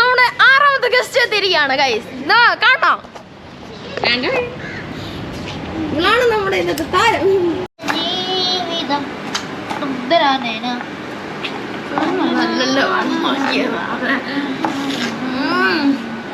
നമ്മുടെ 6ാമത്തെ ഗസ്റ്റ് എത്തിയിരിക്കുകയാണ് ഗൈസ്. കാണോ, നിങ്ങളാണ് നമ്മുടെ ഇന്നത്തെ താരം.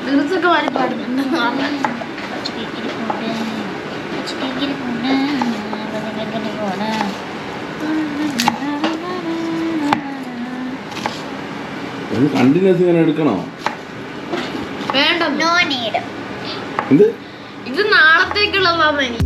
ദിവസമൊക്കെ മാറി പാടുന്നുണ്ട്. കണ്ടിന്യൂസ് ഇങ്ങനെ എടുക്കണോ? വേണ്ട, ഇത് നാളത്തേക്കുള്ളതാണ്. എനിക്ക്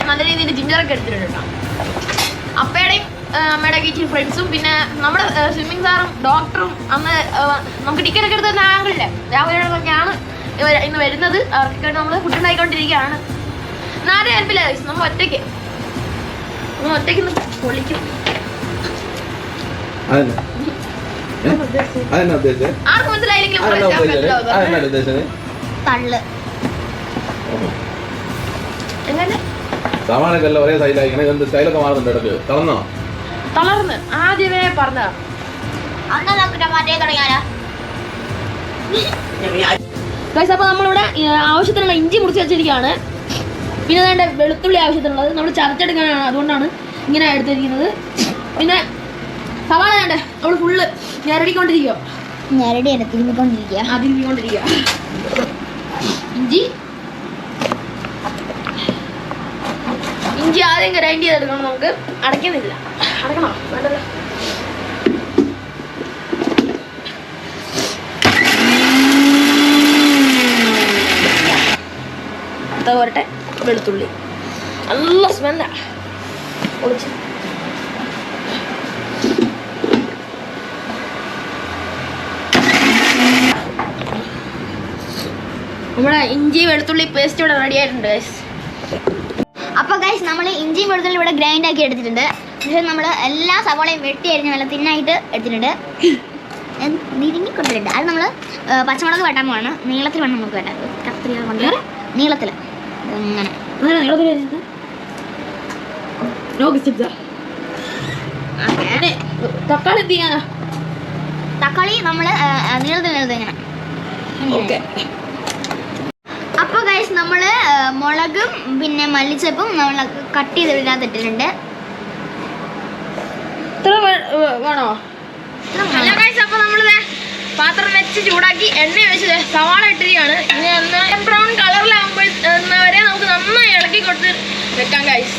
നല്ല രീതിയിൽ ജിഞ്ചറൊക്കെ എടുത്തിട്ടുണ്ട്. അപ്പയുടെയും അമ്മയുടെയൊക്കെ ഇച്ചിരി ഫ്രണ്ട്സും പിന്നെ നമ്മുടെ സ്വിമ്മിങ് സാറും ഡോക്ടറും അന്ന് നമുക്ക് ടിക്കറ്റ് ഒക്കെ എടുത്ത ആങ്കിളില്ലേ രാവിലെയൊക്കെയാണ് ഇന്ന് വരുന്നത്. അവർക്കൊക്കെ നമ്മൾ ഫുഡ് ഉണ്ടായിക്കൊണ്ടിരിക്കുകയാണ്. ആരും ഹെൽപ്പില്ല, നമ്മൾ ഒറ്റയ്ക്ക് പൊളിക്കും. ആർക്കും മനസ്സിലായില്ലെങ്കിലും എങ്ങനെ സവാളൊക്കെ ഒരേ സൈലായിങ്ങനെ സ്റ്റൈലൊക്കെ മാറുന്നുണ്ട് ഇടയ്ക്ക്. തളർന്ന് ആദ്യമേ പറഞ്ഞതാ. അപ്പൊ നമ്മളിവിടെ ആവശ്യത്തിനുള്ള ഇഞ്ചി മുറിച്ച് വെച്ചിരിക്കുകയാണ്. പിന്നെ അതിന്റെ വെളുത്തുള്ളി ആവശ്യത്തിനുള്ളത് നമ്മൾ ചതച്ചെടുക്കാനാണ്, അതുകൊണ്ടാണ് ഇങ്ങനെ എടുത്തിരിക്കുന്നത്. പിന്നെ സവാള വേണ്ടേ അവള് ഫുള്ള് ഞരടിക്കൊണ്ടിരിക്കുക. ഇഞ്ചി ആദ്യം ഗ്രൈൻഡ് ചെയ്തെടുക്കണം. നമുക്ക് അടയ്ക്കുന്നില്ല, അടക്കണോ വേണ്ടല്ലോ. പോരട്ടെ. വെളുത്തുള്ളി നല്ല സ്മെല്ലാ. നമ്മുടെ ഇഞ്ചി വെളുത്തുള്ളി പേസ്റ്റ് ഇവിടെ റെഡി ആയിട്ടുണ്ട് ഗൈസ്. അപ്പോൾ ഗൈസ് നമ്മൾ ഇഞ്ചിയും വെളുത്തുള്ളി ഇവിടെ ഗ്രൈൻഡ് ആക്കി എടുത്തിട്ടുണ്ട്. പക്ഷേ നമ്മൾ എല്ലാ സവാളയും വെട്ടി അരിഞ്ഞ് നല്ല തിന്നായിട്ട് എടുത്തിട്ടുണ്ട്. നിരിങ്ങിക്കൊണ്ടിട്ടുണ്ട്. അത് നമ്മൾ പച്ചമുളക് വെട്ടാൻ പോവാണ്. നീളത്തിൽ വേണം നമുക്ക് വെട്ടാൻ. കത്രിക കൊണ്ട് നീളത്തിൽ ഇങ്ങനെ തക്കാളി നമ്മൾ നീളത്തിൽ ഇങ്ങനെ. അപ്പോൾ ഗൈസ് നമ്മൾ മുളകും പിന്നെ മല്ലിച്ചപ്പും നമ്മൾ കട്ട് ചെയ്ത് ഇതിനകത്ത് ഇട്ടിട്ടുണ്ട്. വേണോ? അപ്പോൾ നമ്മൾ പാത്രം വെച്ച് ചൂടാക്കി എണ്ണ ഒഴിച്ച് സവാള ഇട്ടിരിക്കുകയാണ്. ഇനി ബ്രൗൺ കളറിലാകുമ്പോഴവരെ നമുക്ക് നന്നായി ഇളക്കി കൊടുത്ത് വെക്കാം ഗൈസ്.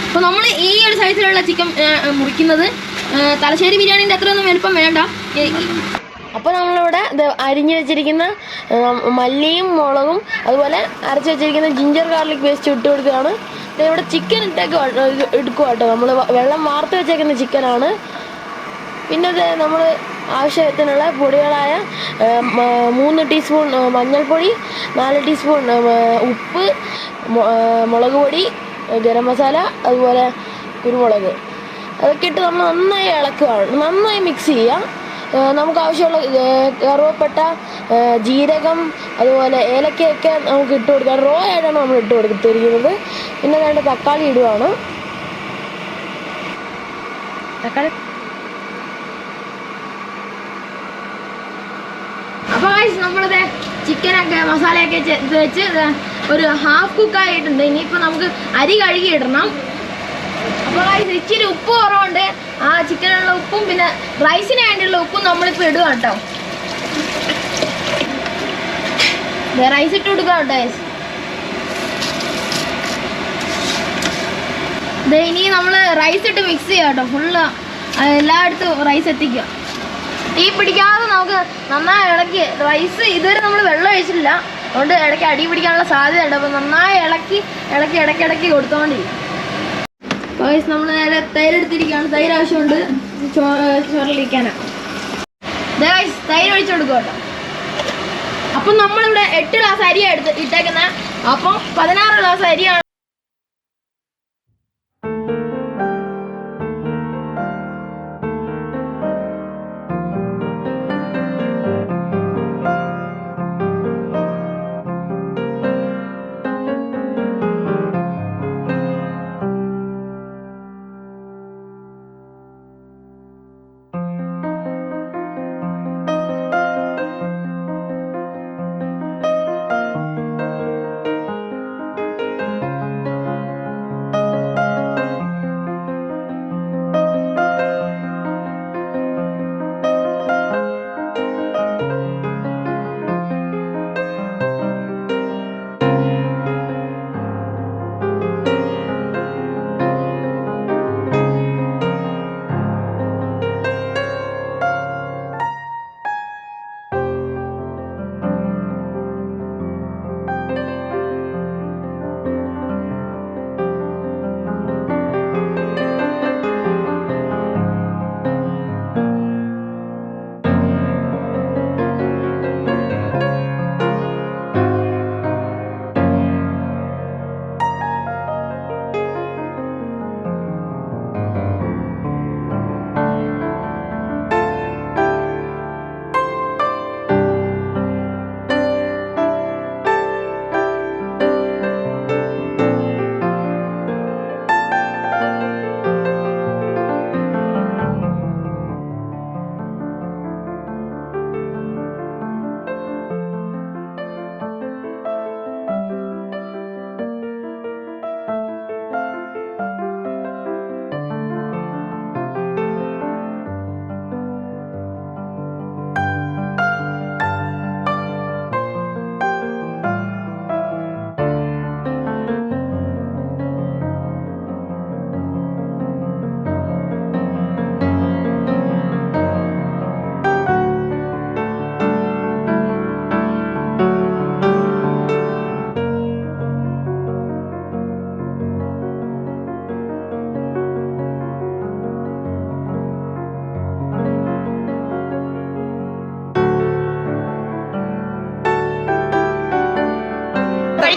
അപ്പോൾ നമ്മൾ ഈ ഒരു സൈസിലുള്ള ചിക്കൻ മുറിക്കുന്നത് തലശ്ശേരി ബിരിയാണീൻ്റെ അത്രയൊന്നും വലുപ്പം വേണ്ട. അപ്പോൾ നമ്മളിവിടെ അരിഞ്ഞു വെച്ചിരിക്കുന്ന മല്ലിയും മുളകും അതുപോലെ അരച്ച് വെച്ചിരിക്കുന്ന ജിഞ്ചർ ഗാർലിക് പേസ്റ്റ് ഇട്ട് കൊടുക്കുകയാണ്. ഇവിടെ ചിക്കൻ ഇട്ടൊക്കെ എടുക്കുക കേട്ടോ. നമ്മൾ വെള്ളം വാർത്ത് വെച്ചേക്കുന്ന ചിക്കനാണ്. പിന്നെ നമ്മൾ ആവശ്യത്തിനുള്ള പൊടികളായ 3 ടീസ്പൂൺ മഞ്ഞൾപ്പൊടി, 4 ടീസ്പൂൺ ഉപ്പ്, മുളക് പൊടി, ഗരം മസാല, അതുപോലെ കുരുമുളക്, അതൊക്കെ ഇട്ട് നമ്മൾ നന്നായി ഇളക്കുകയാണ്. നന്നായി മിക്സ് ചെയ്യുക. നമുക്ക് ആവശ്യമുള്ള കറുവപ്പട്ട, ജീരകം, അതുപോലെ ഏലക്കയൊക്കെ നമുക്ക് ഇട്ട് കൊടുക്കാം. റോ ആയിട്ടാണ് നമ്മൾ ഇട്ട് കൊടുത്തിരിക്കുന്നത്. പിന്നെ വേണ്ട തക്കാളി ഇടുവാണ്. തക്കാളി അപ്പോൾ നമ്മളിത് ചിക്കനൊക്കെ മസാലയൊക്കെ വെച്ച് ഒരു ഹാഫ് കുക്കായിട്ടുണ്ട്. ഇനിയിപ്പോൾ നമുക്ക് അരി കഴുകി ഇടണം. അപ്പോൾ ഇച്ചിരി ഉപ്പ് കുറവുണ്ട്. ആ ചിക്കനുള്ള ഉപ്പും പിന്നെ റൈസിന് വേണ്ടിയുള്ള ഉപ്പും നമ്മളിപ്പോൾ ഇടുക കേട്ടോ. റൈസ് ഇട്ട് കൊടുക്കുക കേട്ടോ. ഇനി നമ്മൾ റൈസ് ഇട്ട് മിക്സ് ചെയ്യാം കേട്ടോ. ഫുള്ള് എല്ലായിടത്തും റൈസ് എത്തിക്കുക. തീ പിടിക്കാതെ നമുക്ക് നന്നായി ഇളക്കി. റൈസ് ഇതുവരെ നമ്മൾ വെള്ളം ഒഴിച്ചിട്ടില്ല, അതുകൊണ്ട് ഇടയ്ക്ക് അടി പിടിക്കാനുള്ള സാധ്യത ഉണ്ട്. അപ്പോൾ നന്നായി ഇടയ്ക്കിടയ്ക്ക് കൊടുത്തോണ്ടിരിക്കും. ഗൈസ് നമ്മൾ നേരെ തൈരെടുത്തിരിക്കുകയാണ്. തൈര് ആവശ്യമുണ്ട് ചോറിലിരിക്കാനാണ്. ഗൈസ് തൈര് ഒഴിച്ചു കൊടുക്കുക കേട്ടോ. അപ്പം നമ്മളിവിടെ 8 ഗ്ലാസ് അരിയാണ് ഇട്ടേക്കുന്നത്. അപ്പം 16 ഗ്ലാസ് അരിയാണ്.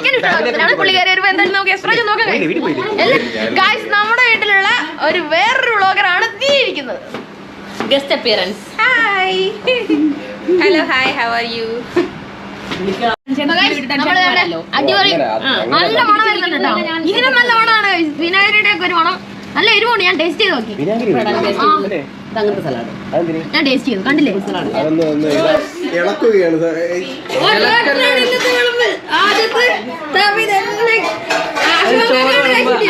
ചിക്കൻ ഇട്ടാണ് പുള്ളി കയറി വരുമ്പോ എന്തായാലും നമുക്ക് എക്സ്ട്രാ നോക്കാം ഗായ്സ്. നമ്മുടെ വീട്ടിലുള്ള ഒരു വേറൊരു വ്ളോഗറാണ് നീ ഇരിക്കുന്നത്. Guest appearance. Hi hello hi, how are you? അടിപൊളി നല്ല മണം വരുന്നുണ്ട് കേട്ടോ. ഇതിനും നല്ല മണമാണ്. വിനാഗിരിയുടെ ഒക്കെ ഒരു മണം, നല്ല എരിവുണ്ട്. ഞാൻ ടേസ്റ്റ് ചെയ്ത് നോക്കി. അങ്ങനത്തെ സലാഡ് ഞാൻ ടേസ്റ്റ് ചെയ്തു, കണ്ടില്ലേ? ഇളക്കുകയാണ്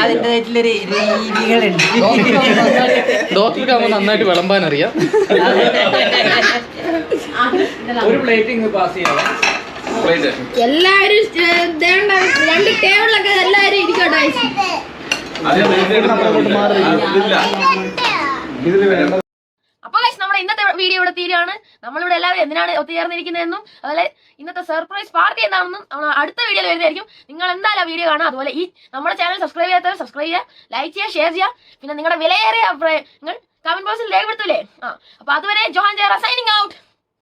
അതിന്റെ വീട്ടിലൊരു രീതികളുണ്ട്. ഡോക്ടർക്ക് ആവുമ്പോൾ നന്നായിട്ട് വിളമ്പാൻ അറിയാം. ഒരു പ്ലേറ്റിംഗ് പാസ് ചെയ്യാം. എല്ലാരും രണ്ട് ടേബിളിലൊക്കെ എല്ലാരും ഇരിക്കട്ടെ. അപ്പൊ ഗൈസ് നമ്മുടെ ഇന്നത്തെ വീഡിയോ ഇവിടെ തീരുകയാണ്. നമ്മളിവിടെ എല്ലാവരും എന്തിനാണ് ഒത്തുചേർന്നിരിക്കുന്നതെന്നും അതുപോലെ ഇന്നത്തെ സർപ്രൈസ് പാർട്ടി എന്താണെന്നും നമ്മൾ അടുത്ത വീഡിയോയിൽ വരുന്നതായിരിക്കും. നിങ്ങൾ എന്തായാലും ആ വീഡിയോ കാണുക. അതുപോലെ ഈ നമ്മുടെ ചാനൽ സബ്സ്ക്രൈബ് ചെയ്യാത്തവർ സബ്സ്ക്രൈബ് ചെയ്യുക, ലൈക്ക് ചെയ്യുക, ഷെയർ ചെയ്യുക. പിന്നെ നിങ്ങളുടെ വിലയേറിയ അഭിപ്രായങ്ങൾ കമന്റ് ബോക്സിൽ രേഖപ്പെടുത്തൂലേ. അപ്പൊ അതുവരെ ജോഹാൻ ജയറ സൈനിങ് ഔട്ട്.